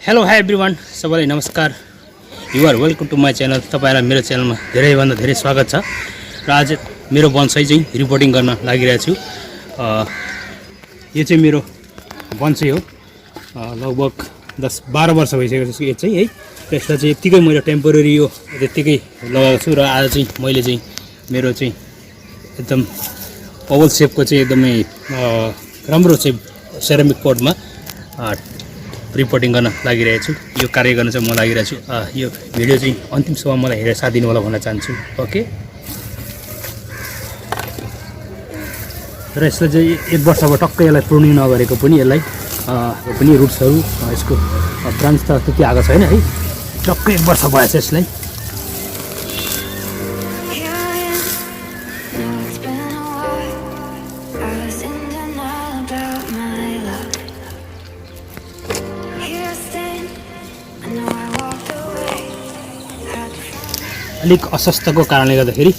Hello hi everyone, सबैलाई नमस्कार। You're welcome to my channel. तपाईहरुलाई मेरो च्यानलमा धेरैभन्दा धेरै स्वागत छ। र आज मेरो बन्साई चाहिँ रिपोर्टिङ गर्न लागिरहेको छु। यो चाहिँ मेरो बन्साई हो। लगभग 10-12 वर्ष भइसकेको छ यो चाहिँ है। यसलाई चाहिँ यतिकै मैले टेम्पोरेरी यो त्यतिकै लगाएको छु। र आज चाहिँ मैले चाहिँ मेरो चाहिँ एकदम ओभल सेपको चाहिँ एकदमै राम्रो चाहिँ सेरामिक पटमा रिपोर्टिङ गर्न लागिरहेको छु। यो कार्य गर्न चाहिँ म लागिरहेको छु। यो भिडियो चाहिँ अन्तिमसम्म मलाई हेरेर साथ दिनु होला भन्न चाहन्छु। ओके। र यसलाई चाहिँ 1 वर्ष भयो टक्कै यसलाई प्रुनिङ नगरेको पनि यसलाई यो पनि रुट्सहरू यसको ब्रान्च त त्यति आएको छैन है। टक्कै 1 वर्ष भएछ यसलाई। अलिक अस्वस्थको कारणले गर्दाखेरि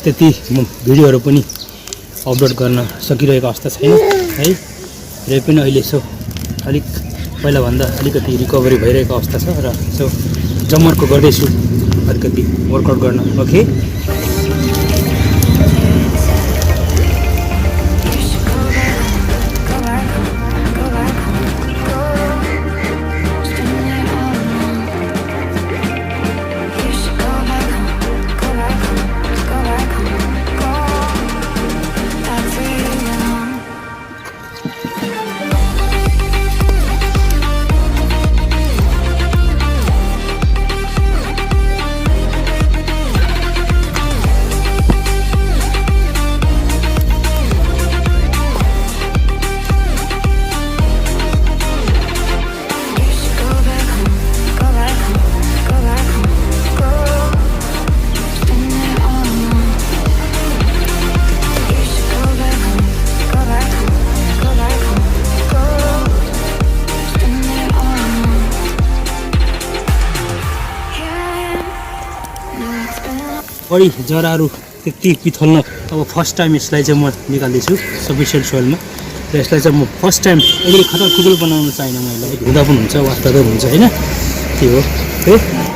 त्यति भिडियोहरू पनि अपलोड गर्न सकिरहेको अवस्था छैन है। र पनि अहिले यसो अलिक पहिलाभन्दा अलिकति रिकभरी भइरहेको अवस्था छ। र यसो जमर्को गर्दैछु अलिकति वर्कआउट गर्न। ओके। बढी जराहरू त्यति पिथल्न अब फर्स्ट टाइम यसलाई चाहिँ म निकाल्दैछु सफिसियन्ट सोइलमा। र यसलाई चाहिँ म फर्स्ट टाइम अहिले खतरखुदुल बनाउन चाहिन। मैले धुँदा पनि हुन्छ, वास्ता पनि हुन्छ होइन। त्यो हो है।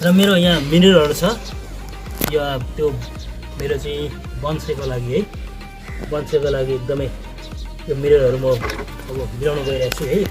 र मेरो यहाँ मिररहरू छ। यो त्यो मेरो चाहिँ बन्साईको लागि है। बन्साईको लागि एकदमै यो मिररहरू म अब भिराउन गइरहेको छु है।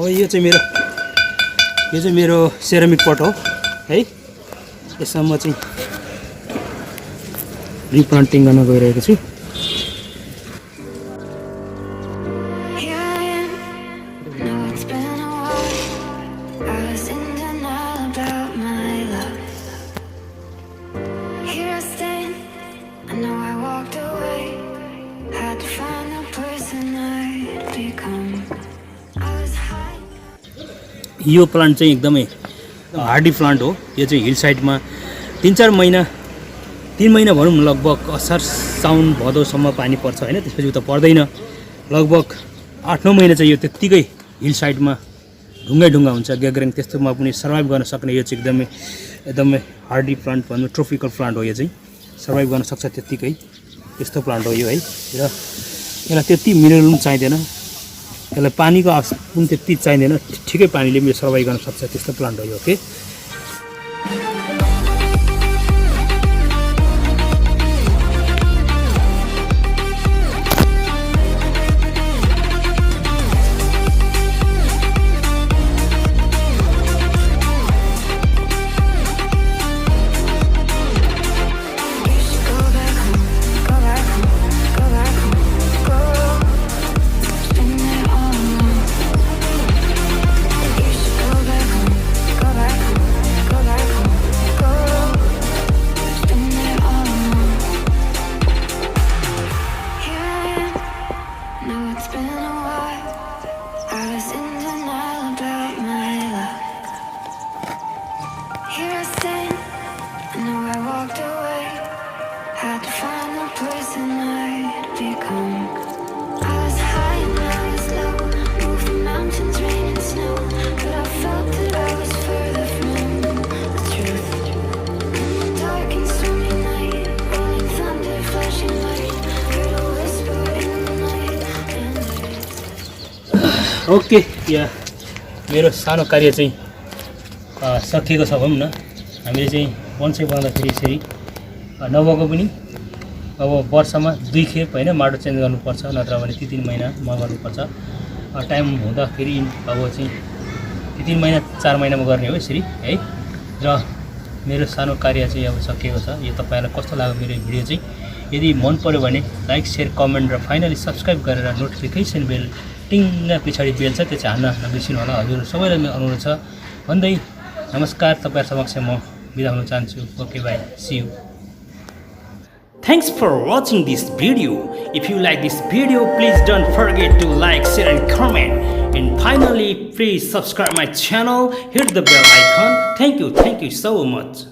अब यो चाहिँ मेरो सेरामिक पट हो है। यसमा म चाहिँ रिप्लान्टिङ गर्न गइरहेको छु। यो प्लान्ट चाहिँ एकदमै हार्डी प्लान्ट हो। यो चाहिँ हिल साइडमा 3 महिना भनौँ लगभग असार साउन भदौसम्म पानी पर्छ होइन। त्यसपछि उता पर्दैन। लगभग 8-9 महिना चाहिँ यो त्यत्तिकै हिल साइडमा ढुङ्गा हुन्छ, ग्याग्रेङ त्यस्तोमा पनि सर्भाइभ गर्न सक्ने यो चाहिँ एकदमै हार्डी प्लान्ट भन्नु ट्रोपिकल प्लान्ट हो। यो चाहिँ सर्भाइभ गर्न सक्छ त्यत्तिकै। यस्तो प्लान्ट हो यो है। र यसलाई त्यति मिनरल पनि चाहिँदैन। यसलाई पानीको पनि त्यति चाहिँदैन, ठिकै पानीले पनि सर्भाइभ गर्न सक्छ, त्यस्तो प्लान्ट हो यो। ओके, ओके, या मेरो सानो कार्य चाहिँ सकिएको छ भनौँ न। हामीले चाहिँ बोन्साई बनाउँदाखेरि यसरी नभएको पनि अब वर्षमा 2 खेप होइन माटो चेन्ज गर्नुपर्छ, नत्र भने 3 महिनामा गर्नुपर्छ। टाइम हुँदाखेरि अब चाहिँ 3 महिना 4 महिनामा गर्ने हो यसरी है। र मेरो सानो कार्य चाहिँ अब सकिएको छ। यो तपाईँलाई कस्तो लाग्यो मेरो भिडियो चाहिँ? यदि मन पर्यो भने लाइक, सेयर, कमेन्ट र फाइनली सब्सक्राइब गरेर नोटिफिकेसन बेल टिङ्ग पछाडि बेल छ त्यो चाहिँ हान्न नबिर्सिनु होला। हजुर सबैलाई मेरो अनुरोध छ भन्दै नमस्कार, तपाईहरु समक्ष म बिदा हुन चाहन्छु। Okay, bye, see you. Thanks for watching this video. If you like this video, please don't forget to like, share and comment. And finally, please subscribe my channel, hit the bell icon. Thank you so much.